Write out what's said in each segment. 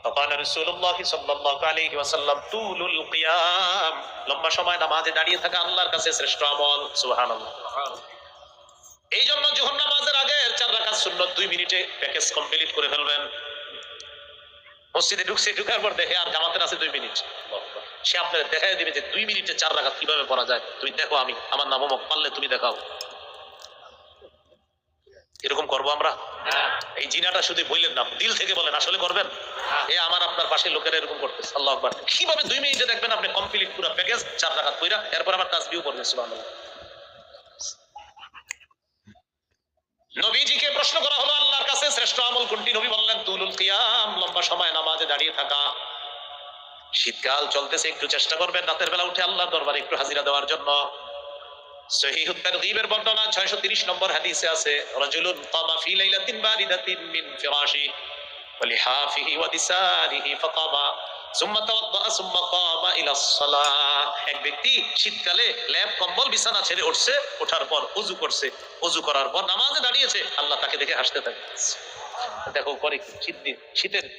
فقال رسول الله صلى الله عليه وسلم طول القيام লম্বা সময় নামাজে দাঁড়িয়ে থাকা আল্লাহর কাছে শ্রেষ্ঠ আমল। সুবহানাল্লাহ। এই জন্য যখন নামাজের আগে 4 রাকাত সুন্নাত 2 মিনিটে প্যাকেজ কমপ্লিট করে ফেলবেন। মসজিদে ঢুকার পর দেখে আর জামাতের আছে 2 মিনিট, সে আপনাকে দেখাই দিবে যে 2 মিনিটে 4 রাকাত কিভাবে পড়া যায়। তুমি দেখো, আমার নাম অমুক, পারলে তুমি দেখাও। এরকম করবো আমরা? এই জিনাটা শুধু বললেন না, দিল থেকে বলেন, আসলে করবেন? আমার আপনার পাশের লোকেরা এরকম করতেছে। আল্লাহু আকবার। কিভাবে 2 মিনিটে দেখবেন আপনি কমপ্লিট পুরো প্যাকেজ 4 রাকাত কইরা, এরপর আবার তাসবিহ পড়বেন। সুবহানাল্লাহ। নবীজিকে প্রশ্ন করা হলো আল্লাহর কাছে শ্রেষ্ঠ আমল কোনটি? নবী বললেন তুলুল কিয়াম, লম্বা সময় নামাজে দাঁড়িয়ে থাকা। শীতকাল চলতেছে, একটু চেষ্টা করবেন রাতের বেলা উঠে আল্লাহর দরবারে একটু হাজিরা দেওয়ার জন্য। সহিহুত তারগীবের বর্ণনা 630 নম্বর হাদিসে আছে, রাজুলুন কামা ফি লাইলাতিন বারিদাতিন মিন ফিরাশি ওয়া লিহাফিহি ওয়া দিসারিহি ফাকামা সুম্মা তাওয়াদ্দা সুম্মা কামা ইলা সালাহ। এক ব্যক্তি শীতকালে লেপ কম্বল বিছানা ছেড়ে উঠছে, ওঠার পর ওযু করছে, ওযু করার পর নামাজে দাঁড়িয়েছে, আল্লাহ তাকে দেখে হাসতে থাকে। দেখো করে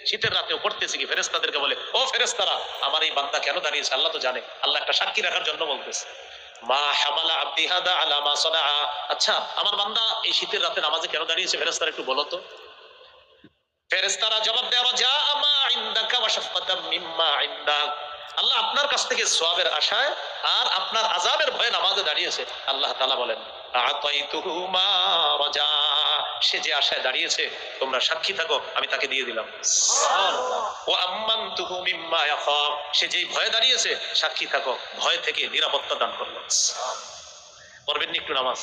শীতের রাতেও পড়তেছে কি, ফেরেশতাদেরকে বলে, ও ফেরেশতারা, আমার এই বান্দা কেন দাঁড়িয়েছে আল্লাহ তো জানে। আল্লাহ একটা সাক্ষী রাখার জন্য বলতেছে, মা হামালা আব্দি হাদা আলা মা সানাআ। আচ্ছা, আমার বান্দা এই শীতের রাতে নামাজে কেন দাঁড়িয়েছে ফেরেশতারা একটু বলো তো। ফেরেশতারা জবাব দেওয়া, যা আমা ইনদাকা ওয়া শাফকাতাম মিম্মা ইনদাক। আল্লাহ আপনার কাছ থেকে সওয়াবের আশায় আর আপনার আযাবের ভয়ে নামাজে দাঁড়িয়েছে। আল্লাহ তাআলা বলেন, আতাইতুহু মা রাজা। সে যে আশায় দাঁড়িয়েছে তোমরা সাক্ষী থাকো, আমি তাকে দিয়ে দিলাম। সুবহানাল্লাহ। ওয়া আম্মানতুহু মিম্মা ইয়াখাফ। সে যেই ভয়ে দাঁড়িয়েছে সাক্ষী থাকো, ভয় থেকে নিরাপত্তা দান করলাম। পড়বেন একটু নামাজ।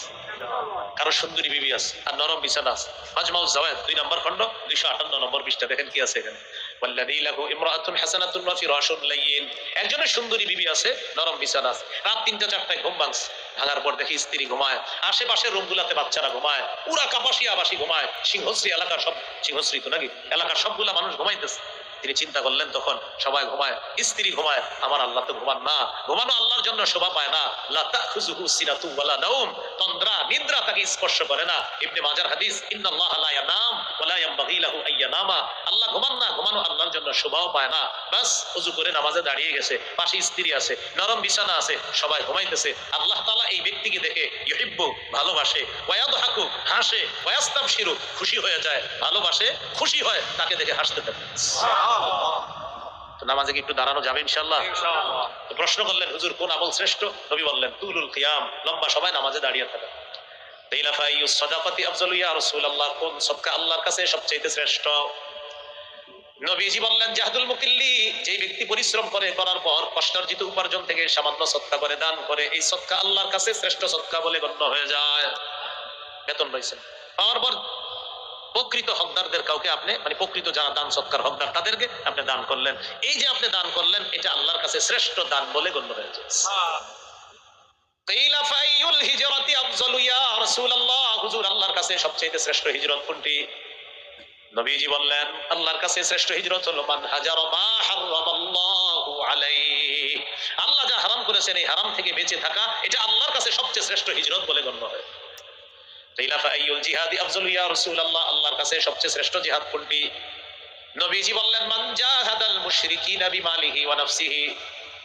কারো সুন্দরী বিবি আছে আর নরম বিছানা আছে। মাজমাউজ জাওয়ায়েদ 2 নম্বর খণ্ড 258 নম্বর পৃষ্ঠা দেখেন কি আছে এখানে। ওয়াল্লাযী লাহু ইমরাআতুন হাসানাতুন ওয়া ফিরাশুন লাইয়িন। একজনের সুন্দরী বিবি আছে, নরম বিছানা আছে। রাত 3টা 4টায় ঘুম ভাঙছে, ভাঙার পর দেখি স্ত্রী ঘুমায়, আশেপাশের রুমগুলাতে বাচ্চারা ঘুমায়, পুরা কাপাসিয়া বাসী ঘুমায়, সিংহশ্রী এলাকার সব, সিংহশ্রী তো নাকি এলাকার সবগুলা মানুষ ঘুমাইতেছে। তিনি চিন্তা করলেন তখন সবাই ঘুমায়, স্ত্রী ঘুমায়, আমার আল্লাহ তো ঘুমান না। ঘুমানো আল্লাহর জন্য শোভা পায় না। লা তাখুযুহু সিনাতু ওয়ালা নাওম। তন্দ্রা নিদ্রা তাকে স্পর্শ করে না। ইবনে মাজার হাদিস, ইন্নাল্লাহা লা ইয়ানাম ওয়া লা ইয়ানবাগি লাহু আইয়ানামা। আল্লাহ ঘুমান না, ঘুমানো আল্লাহর জন্য শোভাও পায় না। বাস ওযু করে নামাজে দাঁড়িয়ে গেছে, পাশে স্ত্রী আছে, নরম বিছানা আছে, সবাই ঘুমাইতেছে। আল্লাহ তাআলা এই ব্যক্তিকে দেখে ইউহিব্বু, ভালোবাসে, ওয়া ইয়াদহাকু, হাসে, ওয়া ইয়াস্তাবশিরু, খুশি হয়ে যায়, ভালোবাসে, খুশি হয়, তাকে দেখে হাসতে থাকে। নামাজে কি একটু দাঁড়ানো যাবে ইনশাআল্লাহ? ইনশাআল্লাহ। তো প্রশ্ন করলেন, হুজুর কোন আমল শ্রেষ্ঠ? নবী বললেন তুলুল কিয়াম, লম্বা সময় নামাজে দাঁড়িয়ে থাকা। তাইলা ফাইয়ুস সাদাকাতি আফজালু ইয়া রাসূলুল্লাহ, কোন সদকা আল্লাহর কাছে সবচেয়ে শ্রেষ্ঠ? নবীজি বললেন জাহদুল মুকিল্লি, যে ব্যক্তি পরিশ্রম করে, করার পর কষ্টার্জিত উপার্জন থেকে সামান্য সদকা করে, দান করে, এই সদকা আল্লাহর কাছে শ্রেষ্ঠ সদকা বলে গণ্য হয়ে যায়। বেতন পাইছেন, পাওয়ার পর প্রকৃত হকদারদের কাউকে আপনি, মানে প্রকৃত যারা দান সৎকার হকদার তাদেরকে আপনি দান করলেন, এই যে আপনি দান করলেন, এটা আল্লাহর কাছে শ্রেষ্ঠ দান বলে গণ্য হয়েছে। কিলা ফাইয়ুল হিজরাতি আফজালু ইয়া রাসূলুল্লাহ, হুজুর আল্লাহর কাছে সবচেয়ে শ্রেষ্ঠ হিজরত কোনটি? নবীজি বললেন আল্লাহর কাছে শ্রেষ্ঠ হিজরত হলো মান হাজারা মা হারামাল্লাহু আলাইহি। আল্লাহ যা হারাম করেছেন এই হারাম থেকে বেঁচে থাকা, এটা আল্লাহর কাছে সবচেয়ে শ্রেষ্ঠ হিজরত বলে গণ্য হয়। আল্লাহর কাছে সবচেয়ে শ্রেষ্ঠ জিহাদ কোনটি? নবীজি বললেন মান জাহাদাল মুশরিকিনা বিমালিহি ওয়া নাফসিহি,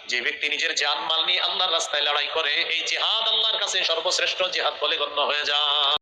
যে ব্যক্তি নিজের জান মাল নিয়ে আল্লাহর রাস্তায় লড়াই করে, এই জিহাদ আল্লাহর কাছে সর্বশ্রেষ্ঠ জিহাদ বলে গণ্য হয়ে যায়।